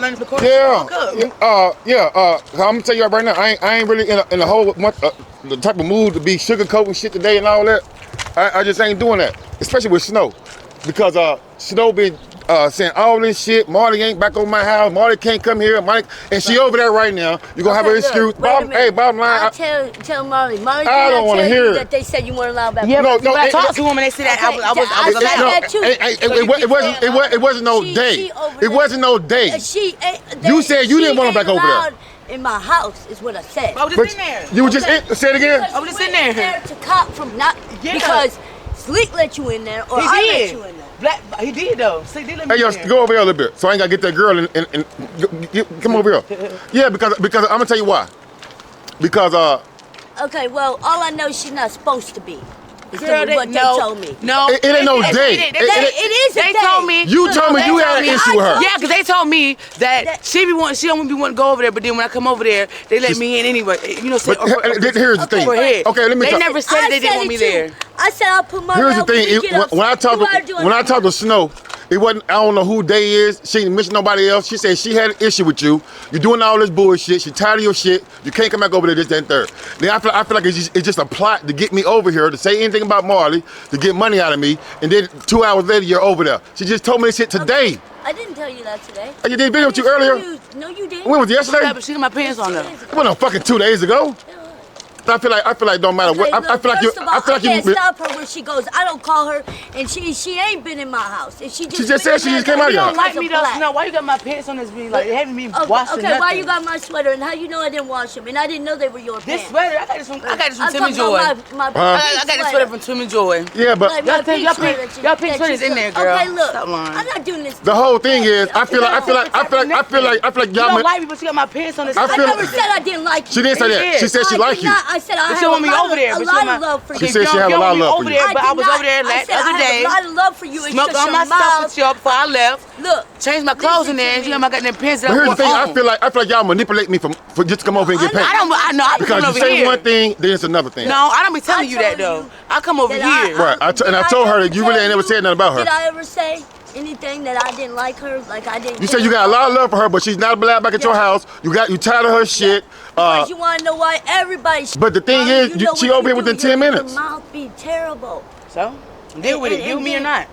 running for court. Yeah. I'm gonna tell you right now, I ain't really in the whole the type of mood to be sugarcoating shit today and all that. I just ain't doing that, especially with Snow, because Snow been saying all this shit. Marley ain't back on my house. Marley can't come here. And she over there right now. You gonna have her excuse? Bottom line. I tell Marley. Marley, I don't want to hear that they said you weren't allowed back. Yeah, no. I talked to them and they said that I was allowed. It wasn't no day. It wasn't no day. You said you didn't want her back over there. In my house is what I said. I was just in there. You were just say it again. I was just in there. To cop from not because Sleek let you in there or I let you in there. He did though. Sleek did let me in there. Go over here a little bit, so I ain't gotta get that girl and come over here. Yeah, because I'm gonna tell you why. Because okay, well, all I know she's not supposed to be. Girl, what they told me. No, it ain't no day. It is a day. They told me. You told me you had an issue with her. Yeah, because they told me that she don't want to go over there, but then when I come over there, they let me in anyway. You know, here's the thing. Okay, let me. They never said they didn't want me there. I said I'll put my. Here's the thing. When I talked to Snow, it wasn't. I don't know who day is. She didn't mention nobody else. She said she had an issue with you. You're doing all this bullshit. She tired of your shit. You can't come back over there this, that, and third. Then I feel like it's just a plot to get me over here to say anything about Marley, to get money out of me, and then 2 hours later you're over there. She just told me this shit today. I didn't tell you that today. You did video with you earlier? No, you didn't. When was it, yesterday? Yeah, but she got my pants on though. It wasn't fucking 2 days ago. I feel like it don't matter what. I feel like you. I can't stop her when she goes. I don't call her, and she ain't been in my house. And she just said she just came out here. You don't like me though, Snow. Why you got my pants on this? Be like having me wash them. Okay, why you got my sweater? And how you know I didn't wash them? And I didn't know they were your pants. This sweater, I got this from Tim and Joy. I got this sweater from Tim and Joy. Yeah, but y'all pink sweaters in there, girl. Okay, look, stop lying. I'm not doing this. The whole thing is, I feel like y'all. You don't like me, but you got my pants on this. I never said I didn't like you. She didn't say that. She said she liked you. I said I had a over there, a lot of love for you. She said she had a lot of love for you. But I was over there the other day. I had a lot of love for you. Smoked all my stuff with you before I left. Look, changed my clothes in there, and you got my goddamn pants. But here's the thing. I feel like y'all manipulate me for just to come over and get paid. I know. I because you say one thing, then it's another thing. No, I don't be telling you that though. I come over here. Right. And I told her that you really ain't never said nothing about her. Did I ever say anything that I didn't like her? Like I didn't. You said you got a lot of love for her, but she's not allowed back at your house. You tired of her shit. Because you want to know why everybody. But the thing is, she over here within 10 minutes. Your mouth be terrible. So deal with it. Deal with me or not.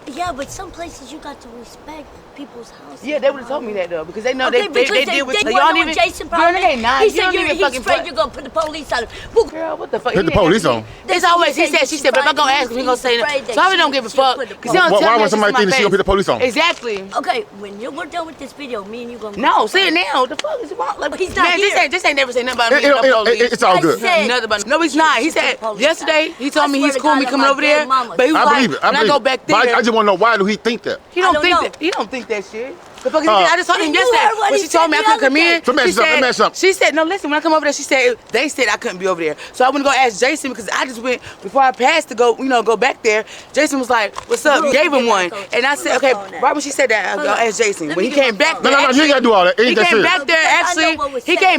Yeah, but some places you got to respect people's houses. Yeah, they would have told me that though, because they know they deal with y'all even. Jason probably. He said he's afraid you're gonna put the police on him. Girl, what the fuck? Put the police on. It's always she said, but if I'm gonna ask him, he gonna say that. So I really don't give a fuck. Why would somebody think that she gonna put the police on? Exactly. Okay, when we're done with this video, me and you gonna. No, say it now. The fuck is wrong? Like he's not here. This ain't never say nothing about me. No police. It's all good. Nothing about. No, he's not. He said yesterday. He told me he's cool me coming over there, but he was like, when I go back there. I just want to know, why do he think that? He don't think that. He don't think that shit. The fuck is I just told him yesterday when she told me I couldn't come in. She said, no, listen, when I come over there, they said I couldn't be over there. So I went to go ask Jason because I just went, before I passed to go back there, Jason was like, what's up? You gave him one. And I said, okay, right when she said that, I'll ask Jason. When he came back there. No, you ain't got to do all that. He came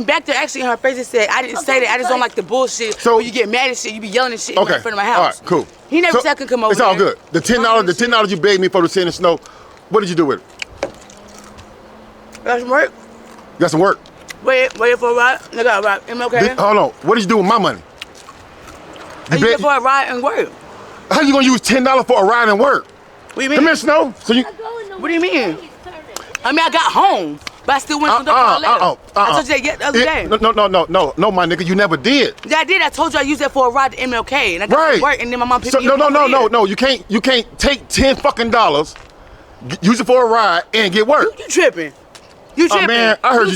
back there actually in her face and said, I didn't say that. I just don't like the bullshit. So when you get mad at shit, you be yelling and shit in front of my house. All right, cool. He never said I could come over there. It's all good. The $10 you begged me for to send the Snow, what did you do with it? Got some work. Got some work. Wait for a ride. I got a ride. Am I okay? Hold on. What did you do with my money? You use it for a ride and work. How you gonna use $10 for a ride and work? What do you mean? Come here, Snow. So you. What do you mean? I mean, I got home, but I still went to the toilet. I told you that the other day. No, my nigga, you never did. Yeah, I did. I told you I used that for a ride to MLK, and I got to work, and then my mom picked me up. No. You can't take $10 fucking, use it for a ride, and get work. You tripping? You tripping? Man, I heard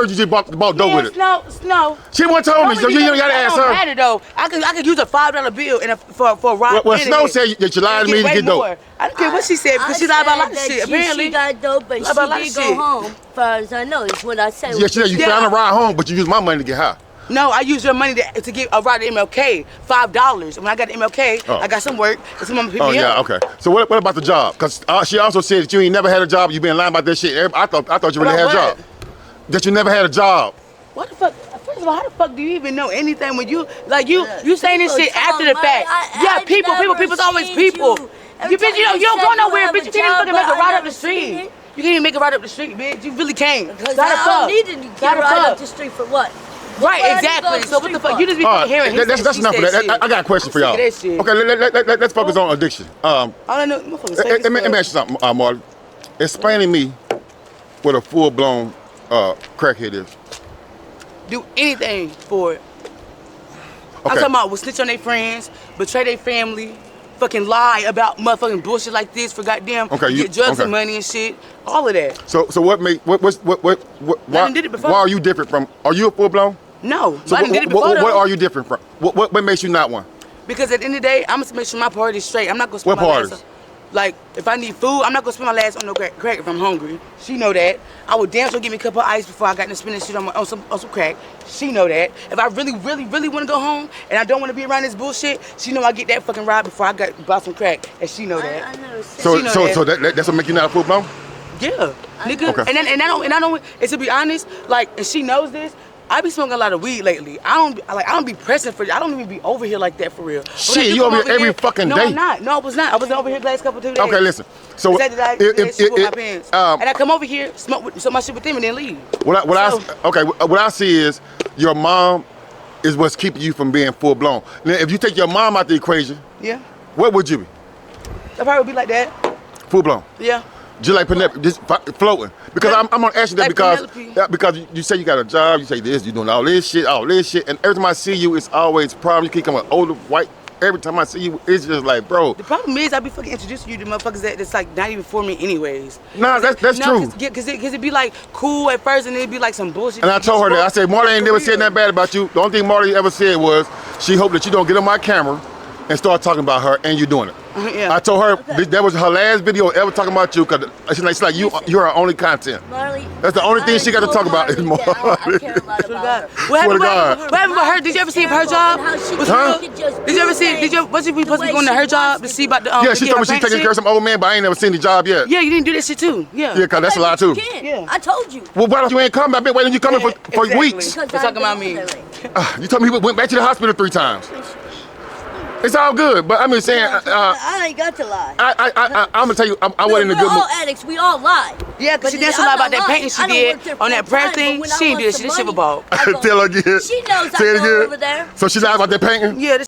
you just bought dope with it. Snow. She won't told me, so you gotta ask her. It don't matter though. I could use a $5 bill for a ride. Well, Snow said that you lied to me to get dope. I don't care what she said because she lied about a lot of shit. Apparently, she got dope, but she did go home. As far as I know, is what I said. Yeah, she said you found a ride home, but you used my money to get high. No, I used your money to get a ride to MLK, $5. When I got to MLK, I got some work. And some mama picked me up. Okay. So what about the job? Because she also said that you ain't never had a job. You been lying about that shit. I thought you really had a job. That you never had a job. What the fuck? First of all, how the fuck do you even know anything when you saying this shit after the fact? Yeah, people's always people. You don't go nowhere, bitch. You can't even fucking make a ride up the street. You can't even make it right up the street, bitch. You really can't. Because I don't need to get right up the street for what? Right, exactly. So what the fuck? You just be fucking hearing him. That's enough of that. I got a question for y'all. Okay, let's focus on addiction. All I know, motherfuckers. Let me ask you something, Marley. Explain to me what a full-blown crackhead is. Do anything for it. Okay. I'm talking about will snitch on their friends, betray their family, fucking lie about motherfucking bullshit like this for goddamn get drugs and money and shit. All of that. So what made why did it before. Why are you different from? Are you a full-blown? No, so I didn't did it before. What are you different from? What makes you not one? Because at the end of the day, I'm gonna make sure my priority's straight. I'm not gonna spend my last. Like, if I need food, I'm not gonna spend my last on no crack if I'm hungry. She know that. I would damn sure give me a cup of ice before I got to spend this shit on some crack. She know that. If I really want to go home and I don't want to be around this bullshit, she know I get that fucking ride before I bought some crack, and she know that. I know. So that's what make you not a full blown? Yeah, nigga. Okay. And I don't. And to be honest, like, and she knows this. I be smoking a lot of weed lately. I don't be pressing for. I don't even be over here like that for real. Shit, you over here every fucking day. No, I'm not. No, I was not. I was over here the last couple 2 days. Okay, listen. So and I come over here, smoke my shit with them, and then leave. What I see is your mom is what's keeping you from being full blown. Now, if you take your mom out the equation, yeah, what would you be? I probably would be like that. Full blown. Yeah. Just like Penelope, just floating. Because I'm gonna ask you that like because you say you got a job, you say this, you doing all this shit, and every time I see you, it's always problems. You keep coming older, white. Every time I see you, it's just like, bro. The problem is I be fucking introducing you to motherfuckers that's like not even for me anyways. Nah, that's true. Cause it be like cool at first and then it be like some bullshit. And I told her that. I said, Marley ain't never said nothing bad about you. The only thing Marley ever said was she hoped that you don't get on my camera and start talking about her, and you're doing it. Yeah. I told her that was her last video ever talking about you, because it's like you're her only content. Marley, that's the only thing she got to talk about is Marley. I care a lot about her. What happened with her? Did you ever see her job? Huh? Did you ever see? Was we supposed to be going to her job to see about the? Yeah, she told me she's taking care of some old man, but I ain't never seen the job yet. Yeah, you didn't do that shit too. Yeah. Yeah, cause that's a lot too. Yeah, I told you. Well, why don't you ain't come? I've been waiting you coming for weeks. Because talking about me. You told me he went back to the hospital 3 times. It's all good, but I'm just saying. I ain't got to lie. I'm gonna tell you, I wasn't in a good mood. We're all addicts. We all lie. Yeah, because she danced a lot about that painting she did on that prayer thing. She ain't did. She did shit about. Tell her again. She knows I go over there. So she lied about that painting? Yeah.